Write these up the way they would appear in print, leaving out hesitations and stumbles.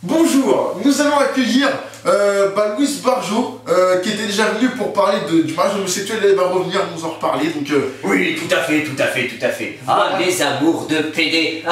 Bonjour, nous allons accueillir Louis Barjot, qui était déjà venu pour parler du mariage homosexuel, et elle va revenir nous en reparler, donc... Oui, tout à fait. Ah, voilà. les amours de PD.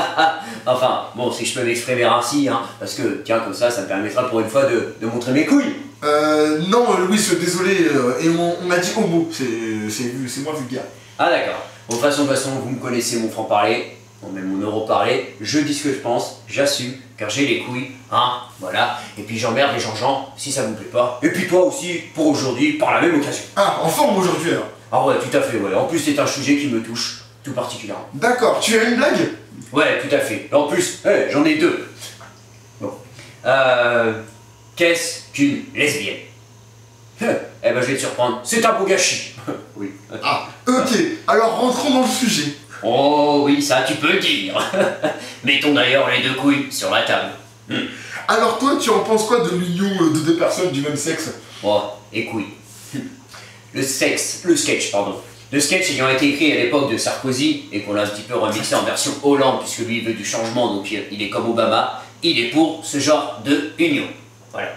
Enfin, bon, si je peux m'exprimer ainsi, hein, parce que, tiens, comme ça me permettra pour une fois de montrer mes couilles. Non, Louis, désolé, et on m'a dit homo, c'est moins vulgaire. Ah, d'accord. Bon, de toute façon, vous me connaissez mon franc-parler, bon, même mon euro-parler, je dis ce que je pense, j'assume, car j'ai les couilles, hein, voilà, et puis j'emmerde les gens si ça vous plaît pas, et puis toi aussi, pour aujourd'hui, par la même occasion. Ah, en forme aujourd'hui alors. Ah ouais, tout à fait, ouais, en plus c'est un sujet qui me touche, tout particulièrement. D'accord, tu as une blague? Ouais, tout à fait, en plus, j'en ai deux. Bon, qu'est-ce qu'une lesbienne? Eh ben je vais te surprendre, c'est un beau gâchis. Oui. Ah, ok, alors rentrons dans le sujet. Oh oui, ça tu peux le dire. Mettons d'ailleurs les deux couilles sur la table. Alors toi, tu en penses quoi de l'union de deux personnes du même sexe? Oh, et couilles. Le sketch, pardon. Le sketch ayant été écrit à l'époque de Sarkozy et qu'on a un petit peu remixé en version Hollande puisque lui il veut du changement donc il est comme Obama, il est pour ce genre de union. Voilà.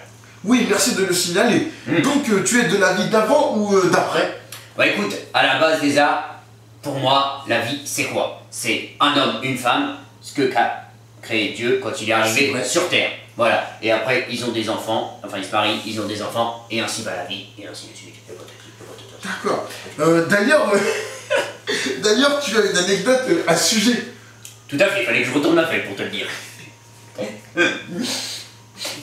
Oui, merci de le signaler. Donc tu es de l'avis d'avant ou d'après? Bah écoute, à la base déjà, pour moi, la vie c'est quoi? C'est un homme, une femme, ce que qu'a créé Dieu quand il est arrivé sur Terre. Voilà. Et après, ils ont des enfants, enfin ils se marient, ils ont des enfants, et ainsi va la vie, et ainsi de suite. D'accord. D'ailleurs, tu as une anecdote à ce sujet. Tout à fait, il fallait que je retourne ma feuille pour te le dire.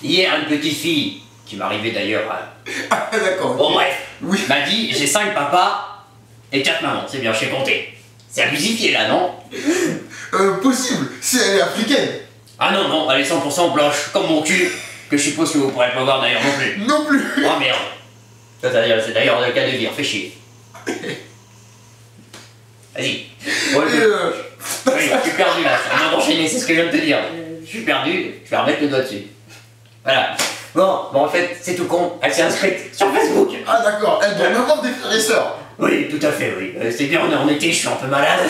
Hier, une petite fille, qui m'arrivait d'ailleurs à... Ah, d'accord. Bon bref, Oui. m'a dit, j'ai 5 papas et 4 mamans, c'est bien, je sais compter. C'est abusifié là, non? Possible, si elle est africaine. Ah non, elle est 100% blanche, comme mon cul, que je suppose que vous pourrez pas voir d'ailleurs non plus. Non plus. Oh merde. C'est d'ailleurs le cas de dire, fais chier. Vas-y. Bon, oui, je suis perdu là, c'est un d'enchaîner, c'est ce que je viens de te dire. Je suis perdu, je vais remettre le doigt dessus. Voilà. Bon, en fait, c'est tout con, elle s'est inscrite sur Facebook. Ah d'accord, elle doit avoir des frères et sœurs. Oui, tout à fait, oui. C'est bien, on est en été, je suis un peu malade.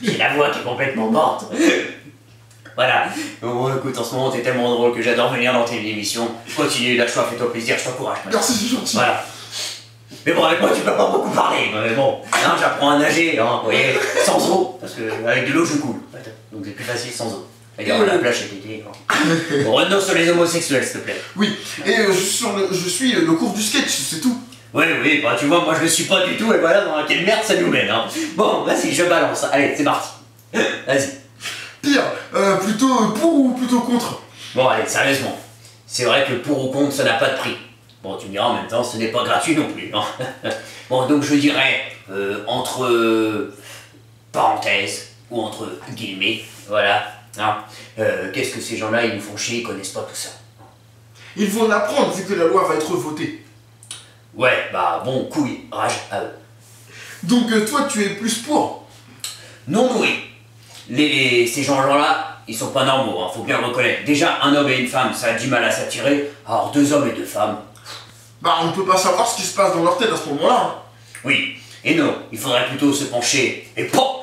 J'ai la voix qui est complètement morte. Voilà. Bon, écoute, en ce moment, t'es tellement drôle que j'adore venir dans tes émissions. Continue, lâche-toi, fais-toi plaisir, je t'encourage. Merci, c'est gentil. Voilà. Mais bon, avec moi, tu peux pas beaucoup parler. Mais bon, hein, j'apprends à nager, hein, vous voyez, sans eau, parce que avec de l'eau, je coule. Donc c'est plus facile sans eau. Regarde, la plage cet été. Bon, revenons sur les homosexuels, s'il te plaît. Oui, et je suis le cours du sketch, c'est tout. Oui, bah tu vois, moi je le suis pas du tout, et voilà dans quelle merde ça nous mène. Hein. Bon, vas-y, je balance. Allez, c'est parti. Vas-y. Pire, plutôt pour ou plutôt contre? Bon, allez, sérieusement. C'est vrai que pour ou contre, ça n'a pas de prix. Bon, tu me diras en même temps, ce n'est pas gratuit non plus. Hein. Bon, donc je dirais entre parenthèses ou entre guillemets, voilà. Hein. Qu'est-ce que ces gens-là, ils nous font chier, ils connaissent pas tout ça. Ils vont l'apprendre vu que la loi va être votée. Ouais, bah bon, couille, rage à eux. Donc toi, tu es plus pour? Non, oui. Ces gens-là, ils sont pas normaux, hein, faut bien le reconnaître. Déjà, un homme et une femme, ça a du mal à s'attirer. Alors, 2 hommes et 2 femmes. Bah, on ne peut pas savoir ce qui se passe dans leur tête à ce moment-là. Hein. Oui, et non, il faudrait plutôt se pencher et pop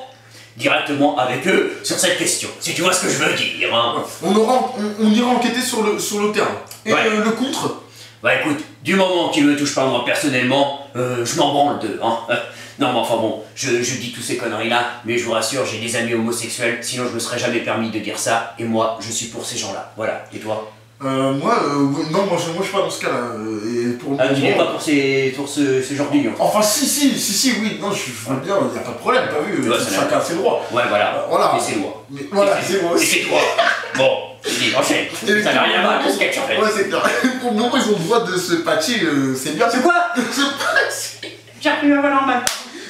directement avec eux sur cette question, si tu vois ce que je veux dire. Hein. On ira enquêter sur le terrain. Et Ouais. le contre? Bah écoute, du moment qu'ils me touchent pas moi personnellement, je m'en branle d'eux. Hein. Non mais enfin bon, je dis toutes ces conneries-là, mais je vous rassure, j'ai des amis homosexuels, sinon je me serais jamais permis de dire ça, et moi, je suis pour ces gens-là. Voilà, et toi? Non, moi je suis pas dans ce cas-là. Et pour Tu n'es pas pour ce genre d'union? Enfin, si, oui, non, je veux bien, il n'y a pas de problème, t'as vu, Ouais, chacun a ses droits. Ouais, voilà. Voilà. Et c'est moi. Mais voilà, c'est moi Et aussi. c'est toi. Bon, dis, enchaîne. Ça n'a rien à voir avec le sketch en fait. Ouais, c'est clair. Pour le moment, ils ont le droit de se patcher, c'est bien. C'est quoi? De se patcher. J'ai appris ma valeur mal.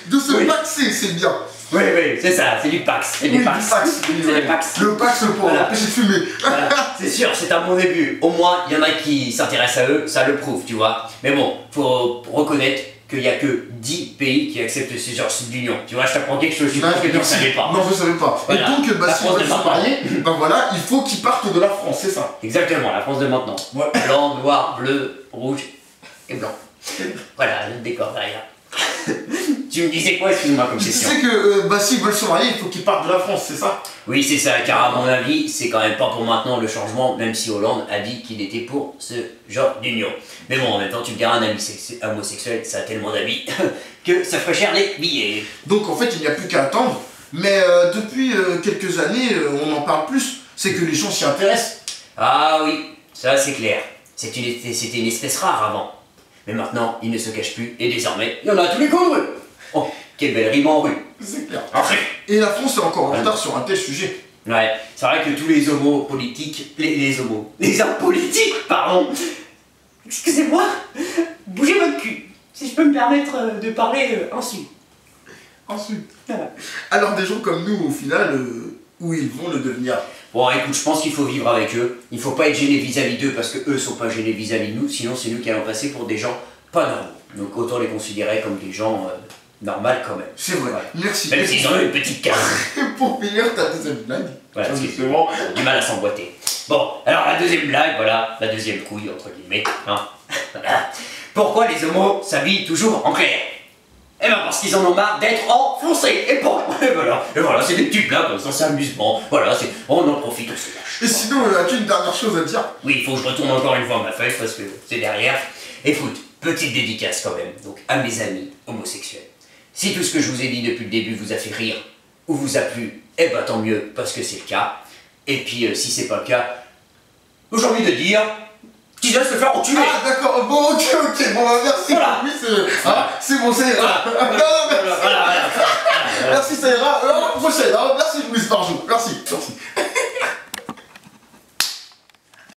De se Oui. paxer, c'est bien. Oui, c'est ça, c'est du Pax. C'est Oui, du Pax. C'est du Pax. Le Pax pour Voilà. empêcher de fumer. Voilà. C'est sûr, c'est un bon début. Au moins, il y en a qui s'intéressent à eux, ça le prouve, tu vois. Mais bon, faut reconnaître qu'il n'y a que 10 pays qui acceptent ce genre d'union. Tu vois, je t'apprends quelque chose, je suppose que tu ne savais pas. Non, je ne savais pas. Voilà. Et donc, La si on France veut de se maintenant. marier, ben voilà, il faut qu'ils partent de la France, c'est ça. Exactement, la France de maintenant. Ouais. Blanc, noir, bleu, rouge et blanc. Voilà, le décor derrière. Tu me disais quoi, excuse-moi, comme Tu question? sais que bah, s'ils veulent se marier, il faut qu'ils partent de la France, c'est ça? Oui, c'est ça, car à mon avis, c'est quand même pas pour maintenant le changement, même si Hollande a dit qu'il était pour ce genre d'union. Mais bon, en même temps, tu me diras, un ami homosexuel, ça a tellement d'amis que ça ferait cher les billets. Donc en fait, il n'y a plus qu'à attendre. Mais depuis quelques années, on en parle plus. C'est que les gens s'y intéressent. Ah oui, ça c'est clair. C'était une espèce rare avant. Mais maintenant, il ne se cache plus, et désormais, il y en a à tous les coins de rue. Oh, quelle belle rime en rue. C'est clair. Enfin. Et la France est encore en retard sur un tel sujet. Ouais, c'est vrai que tous les homos politiques, les hommes politiques, pardon. Excusez-moi, bougez votre cul, si je peux me permettre de parler ainsi. Ensuite. Voilà. Alors des gens comme nous, au final, où ils vont le devenir? Bon, écoute, je pense qu'il faut vivre avec eux. Il faut pas être gêné vis-à-vis d'eux parce que eux sont pas gênés vis-à-vis de nous, sinon c'est nous qui allons passer pour des gens pas normaux. Donc autant les considérer comme des gens normaux quand même. C'est vrai. Ouais. Merci. Même s'ils ont une petite carte. Pour finir ta deuxième blague. Voilà, parce qu'ils justement. ont du mal à s'emboîter. Bon, alors la deuxième blague, voilà, la deuxième couille, entre guillemets. Hein. Voilà. Pourquoi les homos s'habillent toujours en clair? Eh ben parce qu'ils en ont marre d'être en foncé. Et bon, et voilà, c'est des petites blagues comme ça, c'est amusement. Voilà, on en profite, on se lâche. Et sinon, as-tu une dernière chose à dire? Oui, il faut que je retourne encore une fois ma feuille parce que c'est derrière. Écoute, petite dédicace quand même, donc à mes amis homosexuels. Si tout ce que je vous ai dit depuis le début vous a fait rire ou vous a plu, eh ben tant mieux parce que c'est le cas. Et puis si c'est pas le cas, j'ai envie de dire, qu'ils doivent se faire entuber. Ah d'accord, bon ok, bon bah merci. Voilà. Oui c'est bon, ça ira. Voilà. Non, non, merci. Voilà. Merci, ça ira. À la prochaine, hein. Merci Louis Barjou, merci.